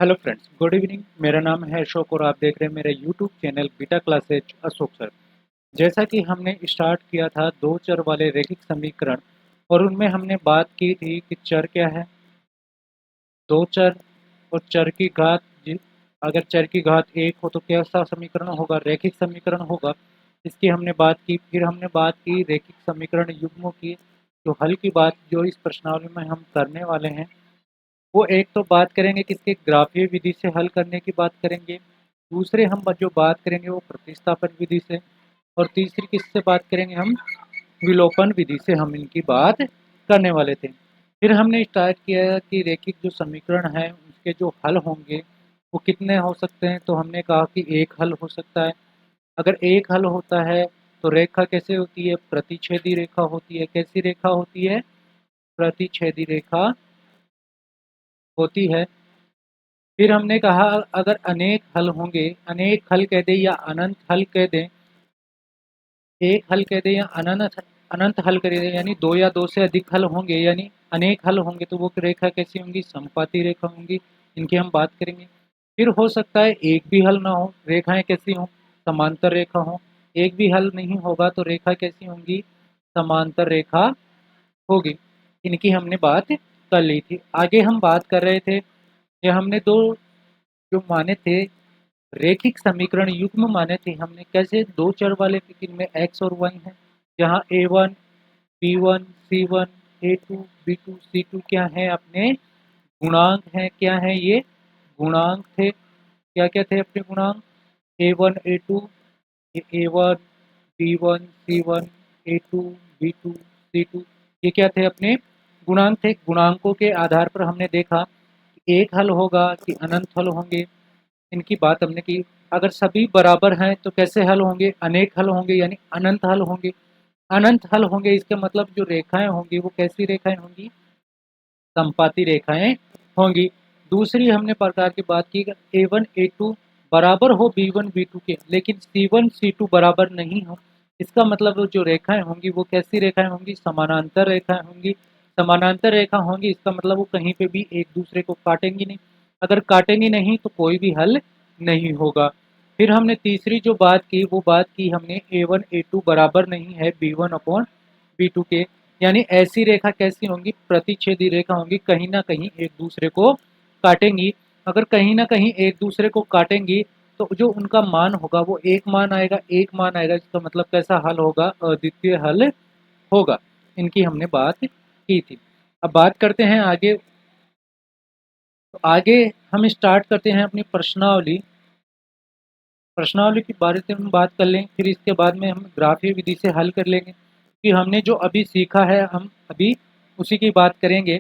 Hello friends, good evening. मेरा नाम है अशोक और आप देख रहे हैं मेरा YouTube channel beta classes Ashok sir. जैसा कि हमने स्टार्ट किया था दो चर वाले रैखिक समीकरण और उनमें हमने बात की थी कि चर क्या है, दो चर और चर की घात। अगर चर की घात एक हो तो कैसा समीकरण होगा, रैखिक समीकरण होगा। इसकी हमने बात की। फिर हमने बात की रैखिक समीकरण युग्मों की, जो हल की बात जो इस प्रश्नावली में हम करने वाले हैं। वो एक तो बात करेंगे किसके ग्राफीय विधि से हल करने की बात करेंगे, दूसरे हम जो बात करेंगे वो प्रतिस्थापन विधि से, और तीसरी किससे बात करेंगे हम, विलोपन विधि से हम इनकी बात करने वाले थे। फिर हमने स्टार्ट किया कि रैखिक जो समीकरण है उसके जो हल होंगे वो कितने हो सकते हैं। तो हमने कहा कि एक हल हो सकता है। अगर एक हल होता है तो रेखा कैसे होती है, प्रतिच्छेदी रेखा होती है। कैसी रेखा होती है, प्रतिच्छेदी रेखा होती है। फिर हमने कहा अगर अनेक हल होंगे, अनेक हल कह दें या अनंत हल कह दें, एक हल कह दें या अनंत अनंत हल कह दें, यानी दो या दो से अधिक हल होंगे यानी अनेक हल होंगे, तो वो रेखा कैसी होंगी, समपाती रेखा होंगी। इनकी हम बात करेंगे। फिर हो सकता है एक भी हल ना हो, रेखाएं कैसी हों, समांतर रेखा हो। एक भी हल नहीं होगा तो रेखा कैसी होंगी, समांतर रेखा होगी। इनकी हमने बात कर ली थी। आगे हम बात कर रहे थे, ये हमने दो जो माने थे रैखिक समीकरण युग्म माने थे हमने, कैसे दो चर वाले इनमें एक्स और वाई हैं, जहाँ a1 b1 c1 a2 b2 c2 क्या है अपने गुणांक हैं। क्या है ये, गुणांक थे। क्या क्या थे अपने गुणांक, a1 a2, a1 b1 c1 a2 b2 c2, ये क्या थे अपने गुणांक थे। गुणांकों के आधार पर हमने देखा कि एक हल होगा कि अनंत हल होंगे, इनकी बात हमने की। अगर सभी बराबर हैं तो कैसे हल होंगे, अनेक हल होंगे यानी अनंत हल होंगे। अनंत हल होंगे इसका मतलब जो रेखाएं होंगी वो कैसी रेखाएं होंगी, संपाती रेखाएं होंगी। दूसरी हमने प्रकार की बात की, a1 a2 बराबर हो b1 b2 के, लेकिन c1 c2 बराबर नहीं हो, इसका मतलब वो जो रेखाएं होंगी वो कैसी रेखाएं होंगी, समानांतर रेखाएं होंगी। समानांतर रेखा होंगी इसका मतलब वो कहीं पे भी एक दूसरे को काटेंगी नहीं। अगर काटेंगी नहीं तो कोई भी हल नहीं होगा। फिर हमने तीसरी जो बात की वो बात की हमने a1 a2 बराबर नहीं है b1 अपॉन b2 के, यानी ऐसी रेखा कैसी होंगी, प्रतिच्छेदी रेखा होंगी, कहीं ना कहीं एक दूसरे को काटेंगी। अगर कहीं ना कहीं एक दूसरे को काटेंगी तो जो उनका मान होगा वो एक मान आएगा, एक मान आएगा, इसका मतलब कैसा हल होगा, अद्वितीय हल होगा। इनकी हमने बात की थी। अब बात करते हैं आगे। तो आगे हम स्टार्ट करते हैं अपनी प्रश्नावली। प्रश्नावली के बारे में हम बात कर लें, फिर इसके बाद में हम ग्राफीय विधि से हल कर लेंगे कि हमने जो अभी सीखा है हम अभी उसी की बात करेंगे।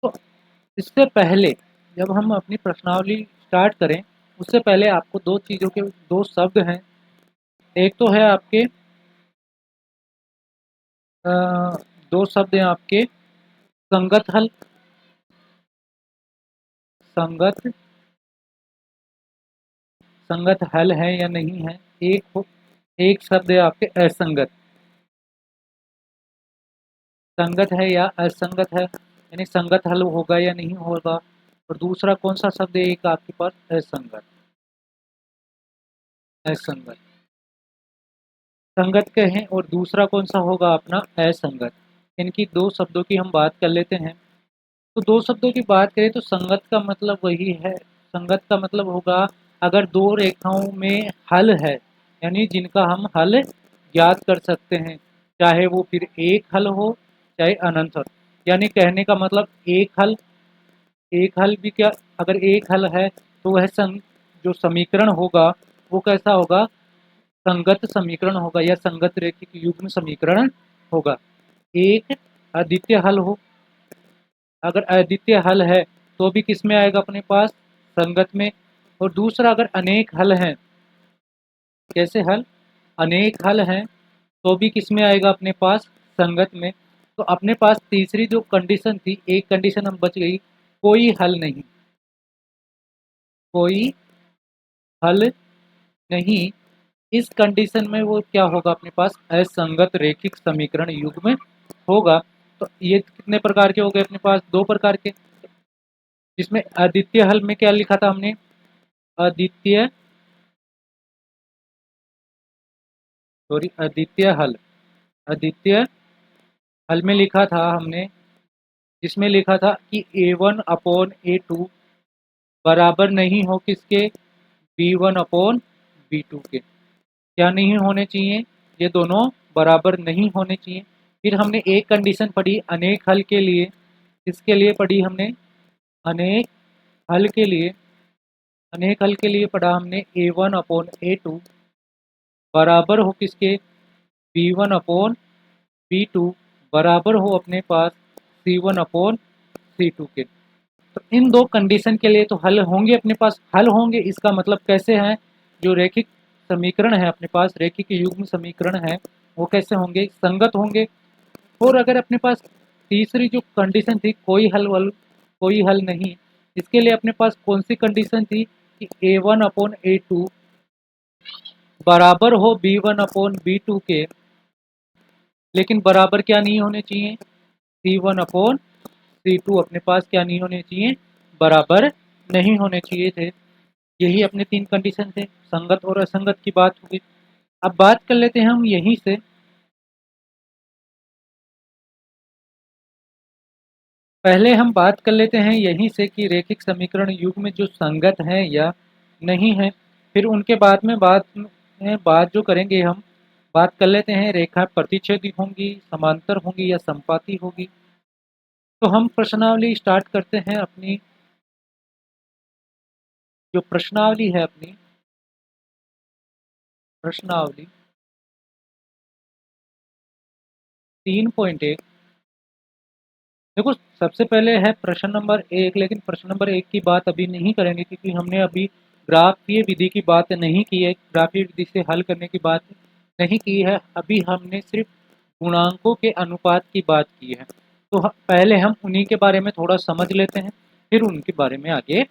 तो इससे पहले जब हम अपनी प्रश्नावली स्टार्ट करें उससे पहले आपको दो चीज़ों के दो शब्द हैं। एक तो है आपके अ, दो शब्द हैं आपके संगत हल, संगत संगत हल है या नहीं है। एक शब्द है आपके असंगत, संगत है या असंगत है, यानी संगत हल होगा या नहीं होगा। और दूसरा कौन सा शब्द है एक आपके पास, असंगत, असंगत। संगत कहें और दूसरा कौन सा होगा अपना असंगत। इनकी दो शब्दों की हम बात कर लेते हैं। तो दो शब्दों की बात करें तो संगत का मतलब वही है, संगत का मतलब होगा अगर दो रेखाओं में हल है, यानी जिनका हम हल ज्ञात कर सकते हैं, चाहे वो फिर एक हल हो चाहे अनंत हल। यानी कहने का मतलब एक हल भी क्या, अगर एक हल है तो वह जो समीकरण होगा वो कैसा होगा, संगत समीकरण होगा या संगत रैखिक युग्म समीकरण होगा। एक अद्वितीय हल हो, अगर अद्वितीय हल है तो भी किस में आएगा अपने पास, संगत में। और दूसरा अगर अनेक हल हैं, कैसे हल, अनेक हल हैं तो भी किस में आएगा अपने पास, संगत में। तो अपने पास तीसरी जो कंडीशन थी, एक कंडीशन हम बच गई, कोई हल नहीं, कोई हल नहीं। इस कंडीशन में वो क्या होगा अपने पास, असंगत रैखिक समीकरण युग्म होगा। तो ये कितने प्रकार के हो गए अपने पास, दो प्रकार के। जिसमें अद्वितीय हल में क्या लिखा था हमने, अद्वितीय सॉरी अद्वितीय हल, अद्वितीय हल में लिखा था हमने, जिसमें लिखा था कि A1/A2 बराबर नहीं हो किसके, B1/B2 के। क्या नहीं होने चाहिए, ये दोनों बराबर नहीं होने चाहिए। फिर हमने एक कंडीशन पढ़ी अनेक हल के लिए, किसके लिए पढ़ी हमने, अनेक हल के लिए, अनेक हल के लिए पढ़ा हमने A1/A2 बराबर हो किसके, B1/B2 बराबर हो अपने पास C1/C2 के। तो इन दो कंडीशन के लिए तो हल होंगे अपने पास, हल होंगे इसका मतलब कैसे हैं, जो रैखिक समीकरण है अपने पास, रैखिक युग्म समीकरण है, वो कैसे होंगे, संगत होंगे। और अगर अपने पास तीसरी जो कंडीशन थी कोई हल नहीं, इसके लिए अपने पास कौन सी कंडीशन थी कि A1/A2 बराबर हो B1/B2 के, लेकिन बराबर क्या नहीं होने चाहिए, C1/C2 अपने पास क्या नहीं होने चाहिए, बराबर नहीं होने चाहिए थे। यही अपने तीन कंडीशन थे, संगत और असंगत की बात होगी। अब बात कर लेते हैं हम यहीं से, पहले हम बात कर लेते हैं यहीं से कि रैखिक समीकरण युग्म जो संगत हैं या नहीं है। फिर उनके बाद में बात जो करेंगे हम, बात कर लेते हैं रेखा प्रतिच्छेदी होंगी, समांतर होंगी या संपाती होगी। तो हम प्रश्नावली स्टार्ट करते हैं अपनी, जो प्रश्नावली है अपनी प्रश्नावली 3.1। देखो सबसे पहले है प्रश्न नंबर 1, लेकिन प्रश्न नंबर 1 की बात अभी नहीं करेंगे क्योंकि हमने अभी ग्राफीय विधि की बात नहीं की है, ग्राफीय विधि से हल करने की बात नहीं की है। अभी हमने सिर्फ गुणांकों के अनुपात की बात की है। तो पहले हम उन्हीं के बारे में थोड़ा समझ लेते हैं, फिर उनके बारे में आगे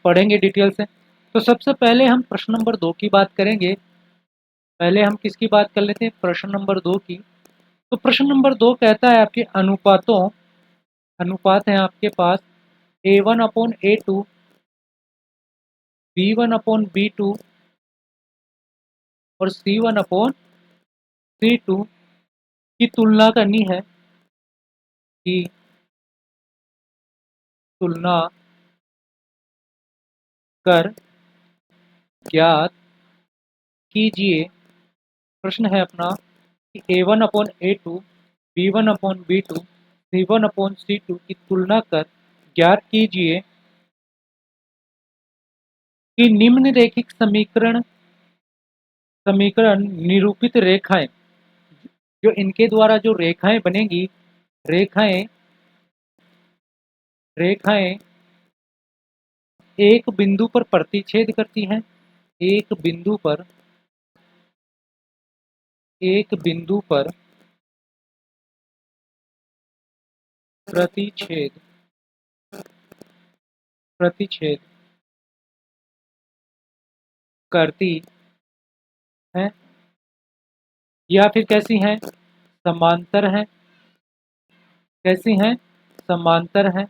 पढ़ेंगे डिटेल से। तो सबसे पहले हम प्रश्न नंबर 2 की बात करेंगे। पहले हम किसकी बात कर लेते हैं, प्रश्न नंबर 2 की। तो प्रश्न नंबर 2 कहता है आपके अनुपात हैं आपके पास A1/A2, B1/B2 और C1/C2 की तुलना करनी है, की तुलना कर ज्ञात कीजिए। प्रश्न है अपना कि A1/A2, B1/B2, C1/C2 की तुलना कर ज्ञात कीजिए कि निम्न रैखिक समीकरण निरूपित रेखाएं, जो इनके द्वारा जो रेखाएं बनेंगी, रेखाएं रेखाएं एक बिंदु पर प्रतिच्छेद करती हैं, एक बिंदु पर एक बिंदु पर प्रतिच्छेद प्रतिच्छेद करती हैं, या फिर कैसी हैं, समांतर हैं, कैसी हैं, समांतर हैं,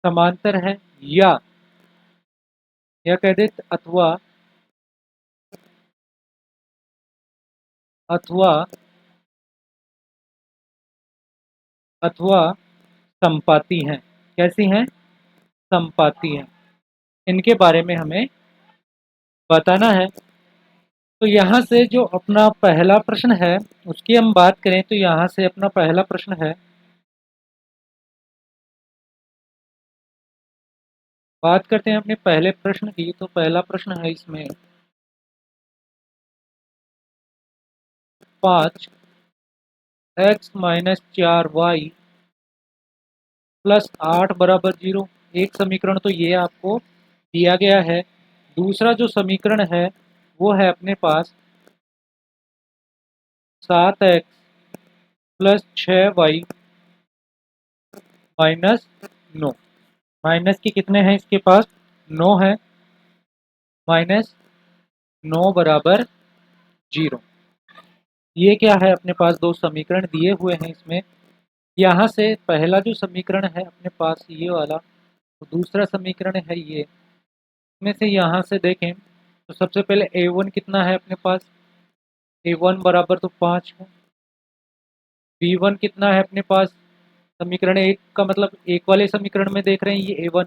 समांतर है, या कह दे अथवा अथवा अथवा संपाती हैं। कैसी हैं, संपाती हैं। इनके बारे में हमें बताना है। तो यहाँ से जो अपना पहला प्रश्न है उसकी हम बात करें, तो यहाँ से अपना पहला प्रश्न है, बात करते हैं अपने पहले प्रश्न की। तो पहला प्रश्न है इसमें 5x-4y + 8 = 0। एक समीकरण तो ये आपको दिया गया है। दूसरा जो समीकरण है वो है अपने पास 7x + 6y - 9। माइनस के कितने हैं इसके पास, 9 है, -9 = 0। ये क्या है, अपने पास दो समीकरण दिए हुए हैं इसमें। यहाँ से पहला जो समीकरण है अपने पास ये वाला, तो दूसरा समीकरण है ये। इसमें से यहाँ से देखें तो सबसे पहले a1 कितना है अपने पास, a1 बराबर तो 5 है। b1 कितना है अपने पास, समीकरण एक का मतलब एक वाले समीकरण में देख रहे हैं ये a1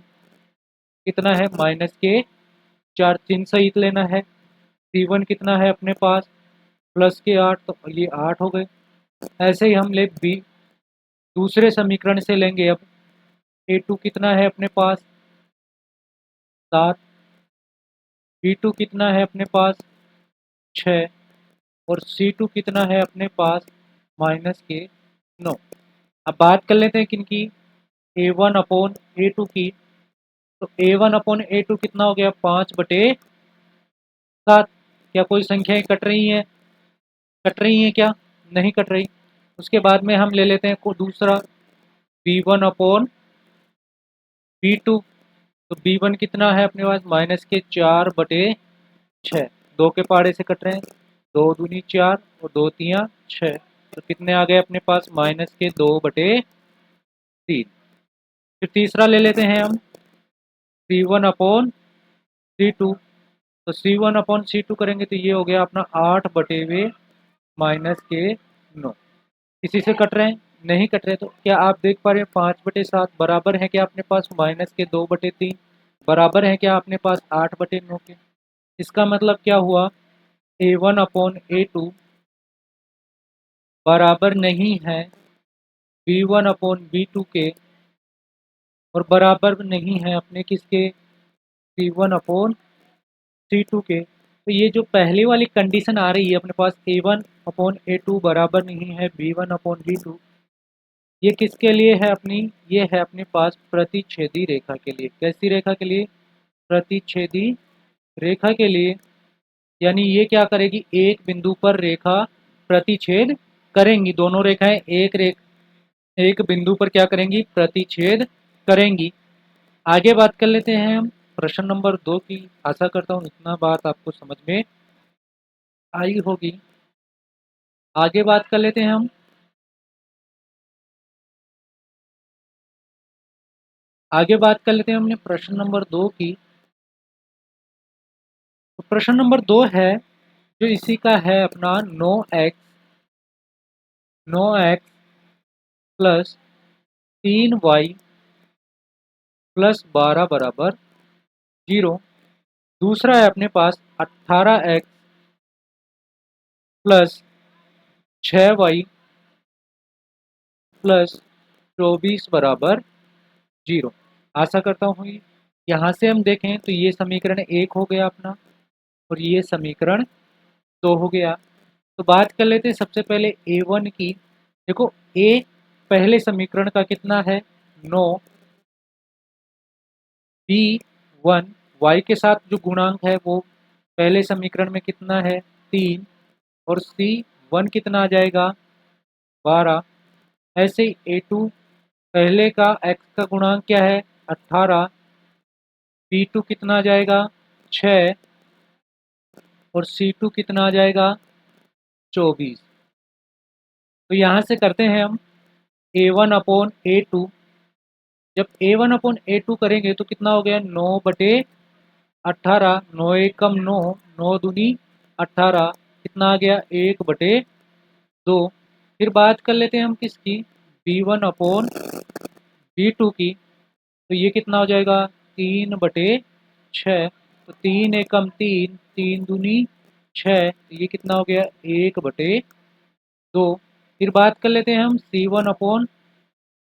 कितना है -के 4, चिन्ह सहित लेना है। c1 कितना है अपने पास +के 8, तो ये 8 हो गए। ऐसे ही हम ले बी दूसरे समीकरण से लेंगे अब a2 कितना है अपने पास 7, b2 कितना है अपने पास 6 और c2 कितना है अपने पास -के 9। अब बात कर लेते हैं किनकी, a1 अपॉन a2 की। तो a1 अपॉन a2 कितना हो गया 5/7। क्या कोई संख्याएं कट रही हैं, कट रही हैं क्या, नहीं कट रही। उसके बाद में हम ले लेते हैं को दूसरा b1 अपॉन b2। तो b1 कितना है अपने पास -के 4/6। दो के पहाड़े से कट रहे हैं, 2 दूनी 4 और 2 तियाँ 6। तो कितने आ गए अपने पास -के 2/3। फिर तीसरा ले लेते हैं हम c1 अपॉन c2। तो c1 अपॉन c2 करेंगे तो ये हो गया अपना 8/-के 9। किसी से कट रहे हैं, नहीं कट रहे। तो क्या आप देख पा रहे हैं 5/7 बराबर है क्या अपने पास -के 2/3, बराबर है क्या अपने पास 8/9 के। इसका मतलब क्या हुआ, a1 अपॉन a2 बराबर नहीं है b1 अपॉन b2 के, और बराबर नहीं है अपने किसके, c1 अपॉन c2 के। तो ये जो पहली वाली कंडीशन आ रही है अपने पास a1 अपॉन a2 बराबर नहीं है b1 अपॉन b2, ये किसके लिए है अपनी, ये है अपने पास प्रतिच्छेदी रेखा के लिए। कैसी रेखा के लिए, प्रतिच्छेदी रेखा के लिए। यानी ये क्या करेगी, एक बिंदु पर रेखा प्रतिच्छेद करेंगी। दोनों रेखाएं एक बिंदु पर क्या करेंगी, प्रतिच्छेद करेंगी। आगे बात कर लेते हैं हम प्रश्न नंबर 2 की। आशा करता हूँ इतना बात आपको समझ में आई होगी। आगे बात कर लेते हैं हम, आगे बात कर लेते हैं हमने प्रश्न नंबर 2 की। तो प्रश्न नंबर 2 है जो इसी का है अपना 9x प्लस 3y प्लस 12 बराबर 0। दूसरा है अपने पास 18x प्लस 6y प्लस 24 बराबर 0। आशा करता हूँ यहाँ से हम देखें तो ये समीकरण 1 हो गया अपना, और ये समीकरण 2 हो गया। तो बात कर लेते हैं सबसे पहले a1 की। देखो a पहले समीकरण का कितना है 9, b1 y के साथ जो गुणांक है वो पहले समीकरण में कितना है 3, और c1 कितना आ जाएगा 12। ऐसे ही a2 पहले का x का गुणांक क्या है 18, b2 कितना आ जाएगा 6 और c2 कितना आ जाएगा 24। तो यहाँ से करते हैं हम a1 अपॉन a2। जब a1 अपॉन a2 करेंगे तो कितना हो गया 9/18, 9 एकम 9, 9 दूनी 18, कितना आ गया 1/2। फिर बात कर लेते हैं हम किसकी, b1 अपॉन b2 की। तो ये कितना हो जाएगा 3/6। तो 3 एकम 3, 3 दूनी 6, तो ये कितना हो गया 1/2। फिर बात कर लेते हैं हम c1 अपॉन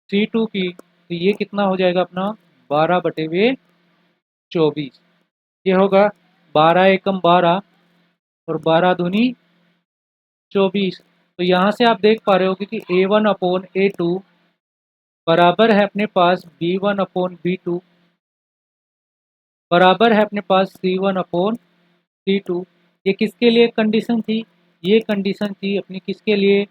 c2 की। तो ये कितना हो जाएगा अपना 12/24। ये होगा 12 एकम 12 और 12 दूनी 24। तो यहाँ से आप देख पा रहे हो कि a1 अपॉन a2 बराबर है अपने पास b1 अपॉन b2 बराबर है अपने पास c1 अपॉन c2। ये किसके लिए कंडीशन थी, ये कंडीशन थी अपनी किसके लिए,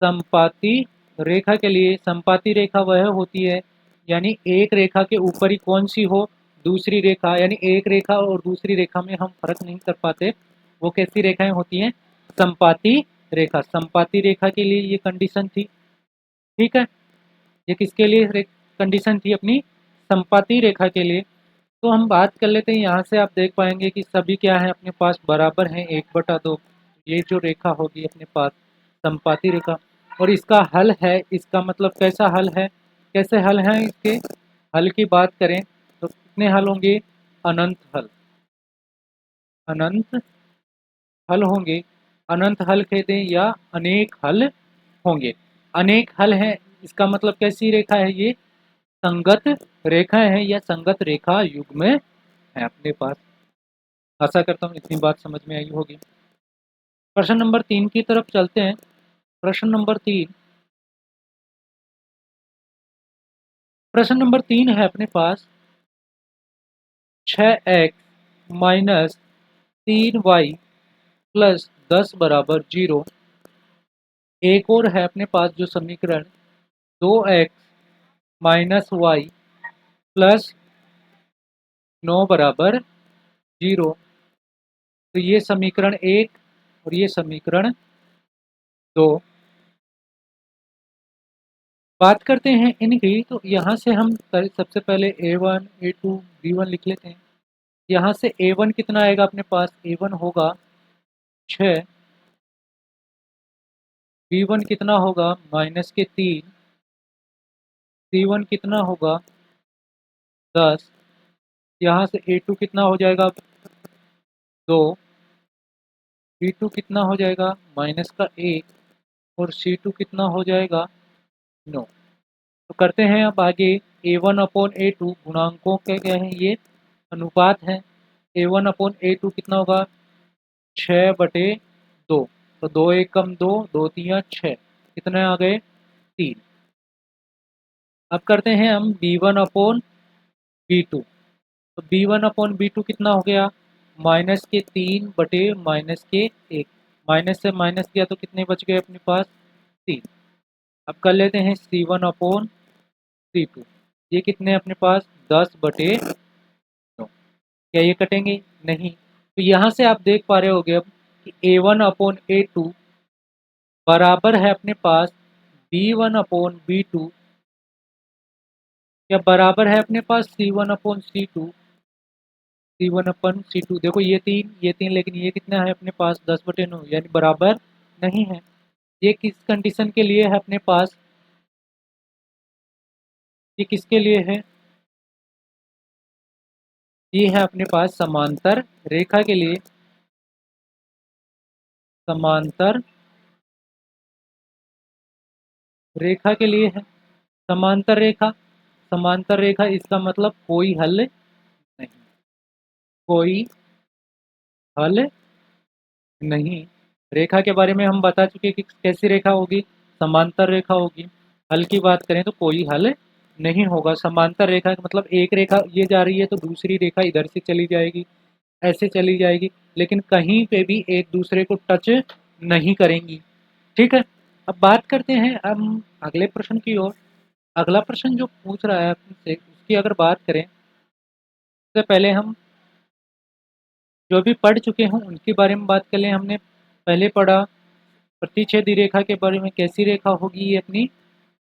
संपाती रेखा के लिए। संपाती रेखा वह होती है, यानी एक रेखा के ऊपर ही कौन सी हो दूसरी रेखा, यानी एक रेखा और दूसरी रेखा में हम फर्क नहीं कर पाते, वो कैसी रेखाएं होती हैं, संपाती रेखा। संपाती रेखा के लिए ये कंडीशन थी, ठीक है। ये किसके लिए कंडीशन थी अपनी, संपाती रेखा के लिए तो हम बात कर लेते हैं। यहाँ से आप देख पाएंगे कि सभी क्या है अपने पास बराबर हैं 1/2। ये जो रेखा होगी अपने पास संपाती रेखा, और इसका हल है, इसका मतलब कैसा हल है, कैसे हल है इसके हल की बात करें तो कितने हल होंगे, अनंत हल, अनंत हल होंगे। अनंत हल कहते हैं या अनेक हल होंगे। अनेक हल है इसका मतलब कैसी रेखा है, ये संगत रेखा है या संगत रेखा युग्म है अपने पास। आशा करता हूँ इतनी बात समझ में आई होगी। प्रश्न नंबर 3 की तरफ चलते हैं। प्रश्न नंबर 3, प्रश्न नंबर 3 है अपने पास 6x माइनस 3y प्लस 10 बराबर 0। एक और है अपने पास जो समीकरण 2x माइनस वाई प्लस 9 बराबर 0। तो ये समीकरण 1 और ये समीकरण 2। बात करते हैं इनकी, तो यहाँ से हम सबसे पहले a1 a2 b1 लिख लेते हैं। यहाँ से a1 कितना आएगा अपने पास, a1 होगा 6, b1 कितना होगा -3, c1 कितना होगा 10, यहाँ से a2 कितना हो जाएगा 2, b2 कितना हो जाएगा -1 और c2 कितना हो जाएगा 9। तो करते हैं अब आगे a1/a2 गुणांकों के क्या हैं, ये अनुपात है। a1/a2 कितना होगा 6/2। तो 2 1 कम 2, 2 3 6, कितने आ गए 3। अब करते हैं हम b1/b2। तो b1/b2 कितना हो गया -3/-1। माइनस से माइनस किया तो कितने बच गए अपने पास 3। अब कर लेते हैं c1/c2। ये कितने अपने पास 10/9। क्या ये कटेंगे, नहीं। तो यहाँ से आप देख पा रहे होगे अब कि a1/a2 बराबर है अपने पास b1/b2 या बराबर है अपने पास c1/c2। c1/c2 देखो ये तीन लेकिन ये कितना है अपने पास 10/9 यानी बराबर नहीं है। ये किस कंडीशन के लिए है अपने पास, ये किसके लिए है, ये है अपने पास समांतर रेखा के लिए। समांतर रेखा के लिए है। समांतर रेखा, समांतर रेखा इसका मतलब कोई हल नहीं, कोई हल नहीं। रेखा के बारे में हम बता चुके कि कैसी रेखा होगी, समांतर रेखा होगी। हल की बात करें तो कोई हल नहीं होगा। समांतर रेखा का मतलब एक रेखा ये जा रही है तो दूसरी रेखा इधर से चली जाएगी, ऐसे चली जाएगी, लेकिन कहीं पे भी एक दूसरे को टच नहीं करेंगी। ठीक है। अब बात करते हैं हम अगले प्रश्न की ओर। अगला प्रश्न जो पूछ रहा है आपसे उसकी अगर बात करें, उससे पहले हम जो भी पढ़ चुके हों उनके बारे में बात कर लें। हमने पहले पढ़ा प्रतिच्छेदी रेखा के बारे में, कैसी रेखा होगी ये अपनी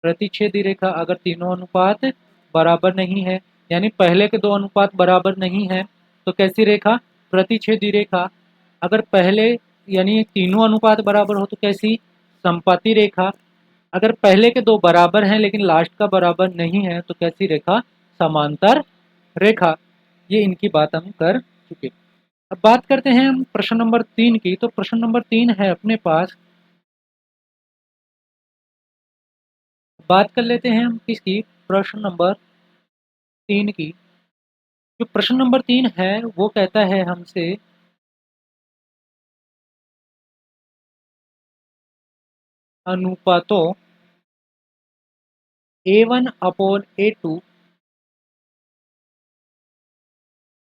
प्रतिच्छेदी रेखा, अगर तीनों अनुपात बराबर नहीं है, यानी पहले के दो अनुपात बराबर नहीं है तो कैसी रेखा, प्रतिच्छेदी रेखा। अगर पहले यानी तीनों अनुपात बराबर हो तो कैसी, संपाती रेखा। अगर पहले के दो बराबर हैं लेकिन लास्ट का बराबर नहीं है तो कैसी रेखा, समांतर रेखा। ये इनकी बात हम कर चुके। अब बात करते हैं हम प्रश्न नंबर 3 की। तो प्रश्न नंबर 3 है अपने पास, बात कर लेते हैं हम किसकी, प्रश्न नंबर 3 की। जो प्रश्न नंबर 3 है वो कहता है हमसे अनुपातों a1/a2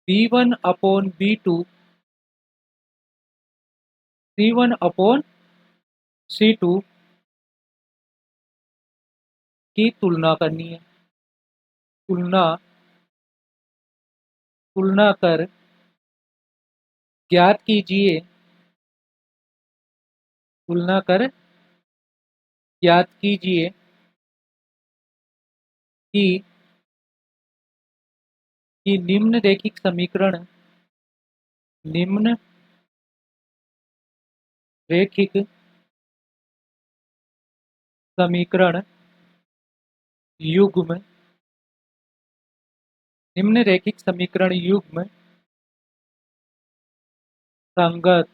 b1/b2 c1/c2 की तुलना करनी है। तुलना, तुलना कर ज्ञात कीजिए, तुलना कर ज्ञात कीजिए कि कि निम्न रेखिक समीकरण युग्म निम्न रेखिक समीकरण युग्म संगत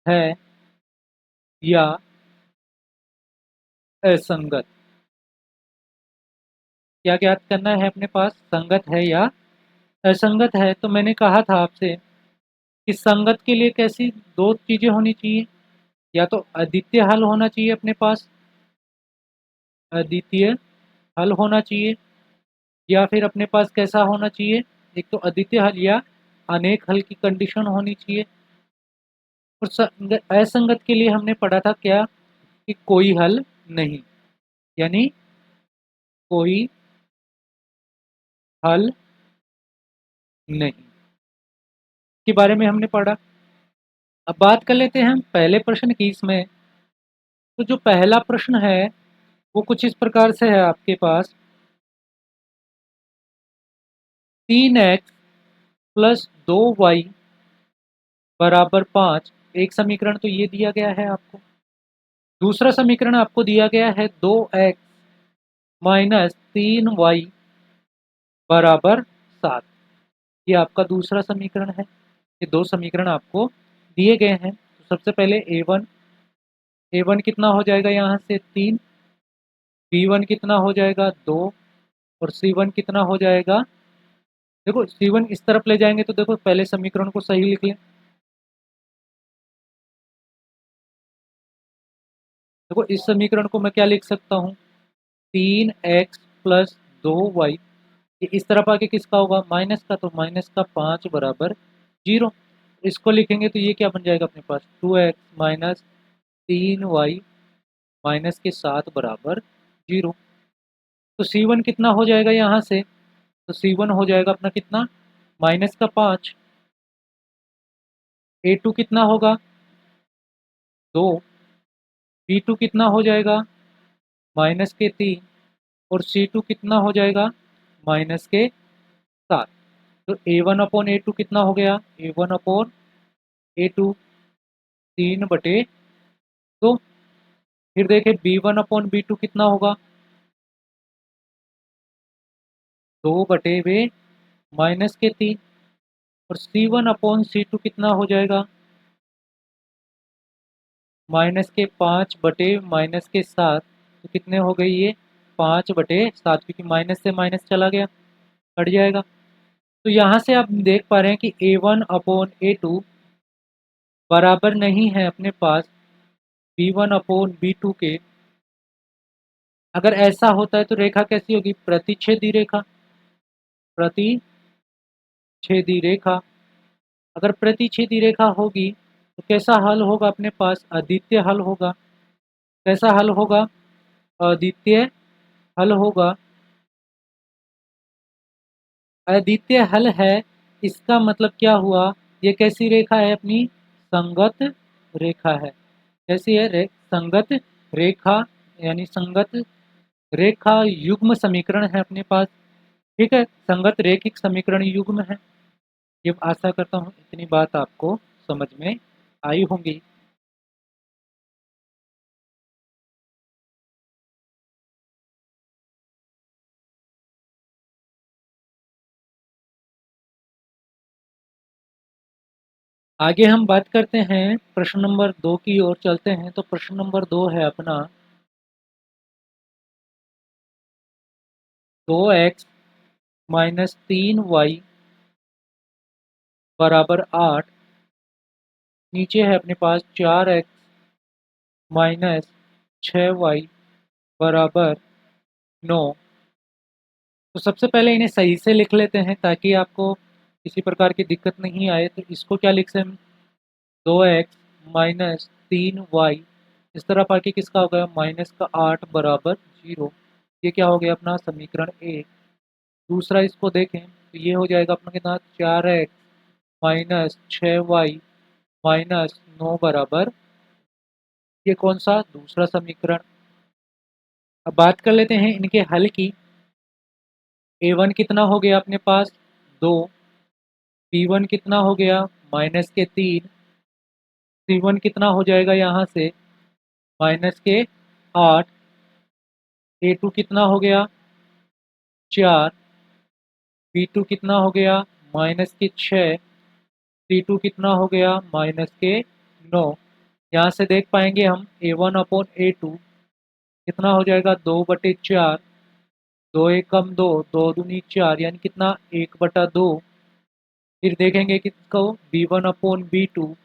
है या असंगत। क्या ज्ञात करना है अपने पास? संगत है या असंगत है। तो मैंने कहा था आपसे कि संगत के लिए कैसी दो चीजें होनी चाहिए, या तो अद्वितीय हल होना चाहिए अपने पास, अद्वितीय हल होना चाहिए, या फिर अपने पास कैसा होना चाहिए, एक तो अद्वितीय हल या अनेक हल की कंडीशन होनी चाहिए। और असंगत के लिए हमने पढ़ा था क्या, कि कोई हल नहीं, यानी कोई हल नहीं के बारे में हमने पढ़ा। अब बात कर लेते हैं हम पहले प्रश्न की इसमें। तो जो पहला प्रश्न है वो कुछ इस प्रकार से है आपके पास, 3x प्लस 2y बराबर 5। एक समीकरण तो ये दिया गया है आपको। दूसरा समीकरण आपको दिया गया है 2x माइनस 3y बराबर 7। ये आपका दूसरा समीकरण है। ये दो समीकरण आपको दिए गए हैं। तो सबसे पहले ए वन कितना हो जाएगा, यहाँ से 3, बी वन कितना हो जाएगा 2, और सी वन कितना हो जाएगा। देखो सी वन इस तरफ ले जाएंगे तो देखो पहले समीकरण को सही लिख लें। देखो इस समीकरण को मैं क्या लिख सकता हूँ, 3x प्लस 2y, ये इस तरफ आके किसका होगा, माइनस का, तो माइनस का 5 बराबर 0। इसको लिखेंगे तो ये क्या बन जाएगा अपने पास, 2x माइनस 3y माइनस के 7 बराबर 0। तो सी वन कितना हो जाएगा यहाँ से, तो सी वन हो जाएगा अपना कितना, माइनस का 5। ए टू कितना होगा 2, बी टू कितना हो जाएगा माइनस के 3, और सी टू कितना हो जाएगा माइनस के 7। तो a one upon A two कितना हो गया, a one upon A two 3/2। फिर देखें b one upon B two कितना होगा, 2/2 माइनस के 3, और c one upon c two कितना हो जाएगा, माइनस के 5/, माइनस के 7। तो कितने हो गई ये, 5/7, क्योंकि माइनस से माइनस चला गया, कट जाएगा। तो यहाँ से आप देख पा रहे हैं कि A one upon A two बराबर नहीं है अपने पास B one upon B two के। अगर ऐसा होता है तो रेखा कैसी होगी, प्रतिच्छेदी रेखा, प्रतिच्छेदी रेखा। अगर प्रतिच्छेदी रेखा होगी तो कैसा हल होगा अपने पास, अद्वितीय हल होगा। कैसा हल होगा, अद्वितीय हल होगा। अद्वितीय हल है, इसका मतलब क्या हुआ, ये कैसी रेखा है अपनी, संगत रेखा है। कैसी है, संगत रेखा, यानी संगत रेखा युग्म समीकरण है अपने पास। ठीक है, संगत रेखिक समीकरण युग्म है। ये आशा करता हूँ इतनी बात आपको समझ में आई होंगी। आगे हम बात करते हैं प्रश्न नंबर 2 की ओर चलते हैं। तो प्रश्न नंबर 2 है अपना, 2x माइनस 3y बराबर 8। नीचे है अपने पास 4x माइनस 6y बराबर 9। तो सबसे पहले इन्हें सही से लिख लेते हैं ताकि आपको किसी प्रकार की दिक्कत नहीं आए। तो इसको क्या लिख सकते हैं, 2x माइनस 3y, इस तरफ आके किसका हो गया, माइनस का 8 बराबर 0। ये क्या हो गया अपना समीकरण एक। दूसरा इसको देखें तो ये हो जाएगा अपना कितना, 4x माइनस 6y माइनस 9 बराबर, ये कौन सा, दूसरा समीकरण। अब बात कर लेते हैं इनके हल की। A1 कितना हो गया अपने पास 2, B1 कितना हो गया -3, C1 कितना हो जाएगा यहाँ से -8, A2 कितना हो गया 4, B2 कितना हो गया -6, C2 कितना हो गया -9। यहाँ से देख पाएंगे हम A1/A2 कितना हो जाएगा 2/4, 2 एकम 2, 2 दूनी 4 यानी कितना 1/2। फिर देखेंगे किसको B1/B2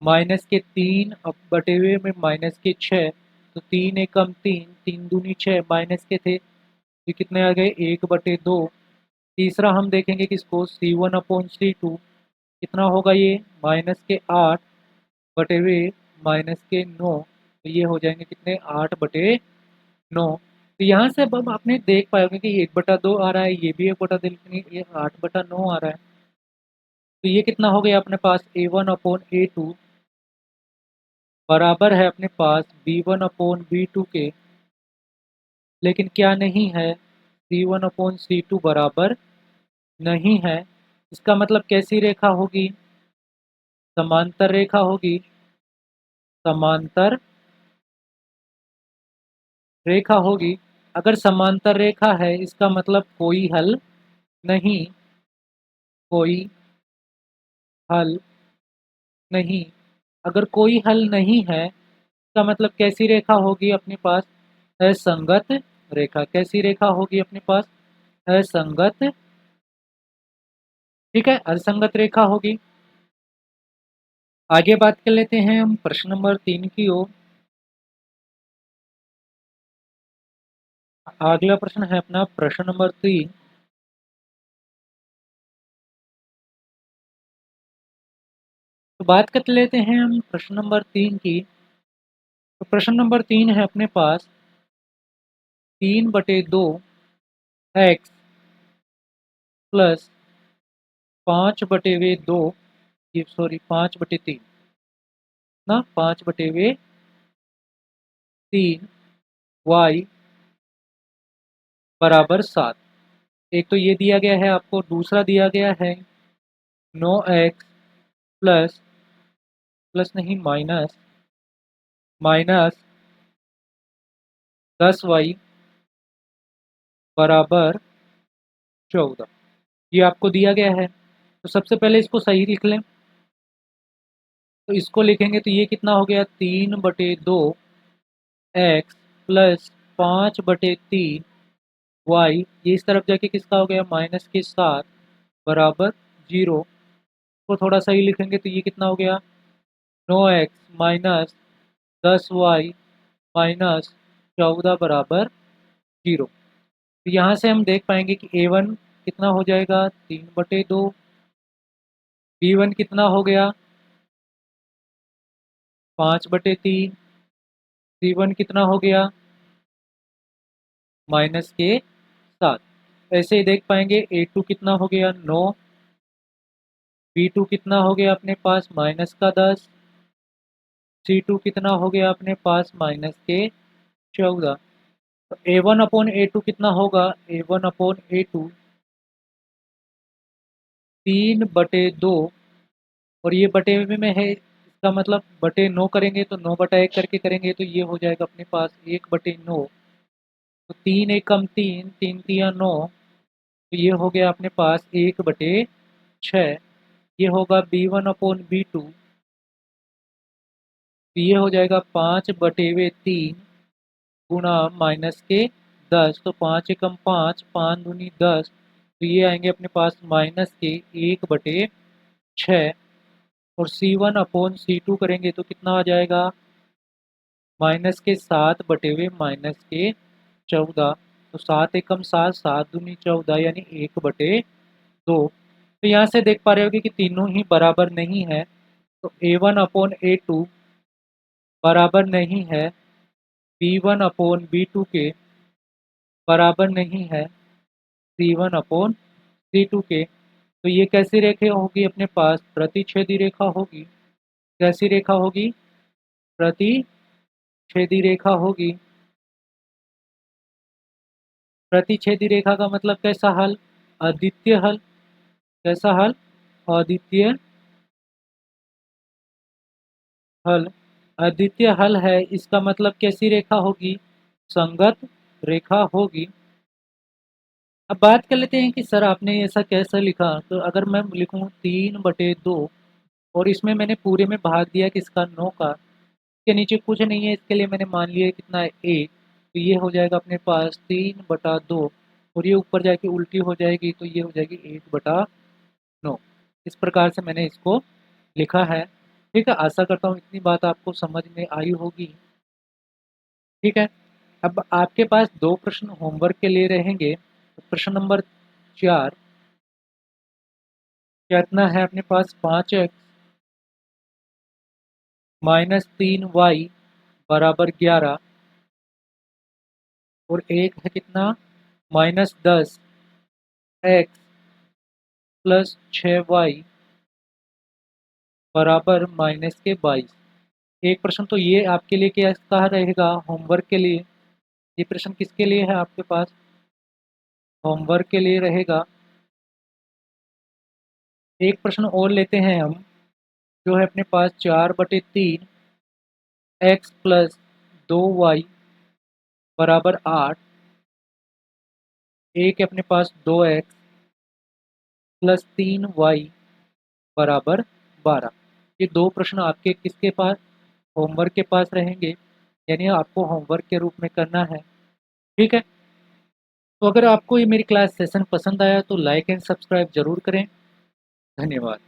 -3 अब बटे हुए में -6, तो 3 एकम 3, 3 दूनी 6 माइनस के थे, तो कितने आ गए 1/2। तीसरा हम देखेंगे किसको C1/C2 कितना होगा ये -8 बटे हुए -9, तो ये हो जाएंगे कितने 8/9। तो यहाँ से अब हम आपने देख पाओगे कि 1/2 आ रहा है, ये भी 1/2, लेकिन ये 8/9 आ रहा है। तो ये कितना हो गया अपने पास A1/A2 बराबर है अपने पास B1/B2 के, लेकिन क्या नहीं है C1/C2 बराबर नहीं है। इसका मतलब कैसी रेखा होगी, समांतर रेखा होगी, समांतर रेखा होगी। अगर समांतर रेखा है इसका मतलब कोई हल नहीं, कोई हल नहीं। अगर कोई हल नहीं है इसका मतलब कैसी रेखा होगी अपने पास, असंगत रेखा। कैसी रेखा होगी अपने पास, असंगत, ठीक है, असंगत रेखा होगी। आगे बात कर लेते हैं हम प्रश्न नंबर 3 की ओर। अगला प्रश्न है अपना प्रश्न नंबर 3। तो बात कर लेते हैं हम प्रश्न नंबर 3 की। तो प्रश्न नंबर 3 है अपने पास 3/2 एक्स प्लस 5/2, ये सॉरी 5/3 ना, 5/3 वाई बराबर 7। एक तो ये दिया गया है आपको, दूसरा दिया गया है 9x प्लस, प्लस नहीं माइनस, माइनस 10y बराबर 14। ये आपको दिया गया है। तो सबसे पहले इसको सही लिख लें। तो इसको लिखेंगे तो ये कितना हो गया 3/2 एक्स प्लस 5/3 वाई, ये इस तरफ जाके किसका हो गया -7 बराबर 0। को थोड़ा सही लिखेंगे तो ये कितना हो गया 9x माइनस 10y माइनस 14 बराबर 0। तो यहाँ से हम देख पाएंगे कि A1 कितना हो जाएगा 3/2, B1 कितना हो गया 5/3, C1 कितना हो गया -7। ऐसे ही देख पाएंगे A2 कितना हो गया 9, B2 कितना हो गया अपने पास -10, C2 कितना हो गया अपने पास -14। तो A1/A2 कितना होगा, A1/A2 3/2, और ये बटे में है, इसका मतलब बटे 9 करेंगे तो 9/1 करके करेंगे तो ये हो जाएगा अपने पास 1/9। तो 3 एकम 3, 3 तिया 9, तो ये हो गया अपने पास 1/6। ये होगा B1/B2, तो ये हो जाएगा 5/3 गुणा -10, तो 5 एकम 5, 5 दूनी 10, तो ये आएंगे अपने पास -1/6। और C1/C2 करेंगे तो कितना आ जाएगा -7/14। तो 7 एकम 7, 7 दूनी 14 यानी 1/2। तो यहाँ से देख पा रहे होगे कि तीनों ही बराबर नहीं है। तो A1/A2 बराबर नहीं है B1/B2 के, बराबर नहीं है C1/C2 के। तो ये कैसी रेखा होगी अपने पास, प्रतिच्छेदी रेखा होगी। कैसी रेखा होगी, प्रतिच्छेदी रेखा होगी। प्रतिच्छेदी रेखा का मतलब कैसा हल? अद्वितीय हल। कैसा हल? अद्वितीय हल। अद्वितीय हल है, इसका मतलब कैसी रेखा होगी? संगत रेखा होगी। अब बात कर लेते हैं कि सर आपने ऐसा कैसे लिखा? तो अगर मैं लिखूं 3/2 और इसमें मैंने पूरे में भाग दिया किसका? 9 का। इसके नीचे कुछ नहीं है, इसके लिए मैंने मान लिया कितना है? 1। तो ये हो जाएगा अपने पास 3/2 और ये ऊपर जाके उल्टी हो जाएगी तो ये हो जाएगी 1/9। इस प्रकार से मैंने इसको लिखा है। ठीक है, आशा करता हूँ इतनी बात आपको समझ में आई होगी। ठीक है, अब आपके पास 2 प्रश्न होमवर्क के लिए रहेंगे। प्रश्न नंबर 4 कितना है अपने पास? 5x माइनस 3y बराबर 11 और एक है कितना? -10x प्लस 6y बराबर -22। एक प्रश्न तो ये आपके लिए क्या कहा रहेगा होमवर्क के लिए? ये प्रश्न किसके लिए है आपके पास? होमवर्क के लिए रहेगा। एक प्रश्न और लेते हैं हम, जो है अपने पास 4/3 x प्लस 2y बराबर 8। एक है अपने पास 2x प्लस 3y बराबर 12। ये 2 प्रश्न आपके किसके पास? होमवर्क के पास रहेंगे, यानी आपको होमवर्क के रूप में करना है। ठीक है, तो अगर आपको ये मेरी क्लास सेशन पसंद आया तो लाइक एंड सब्सक्राइब ज़रूर करें। धन्यवाद।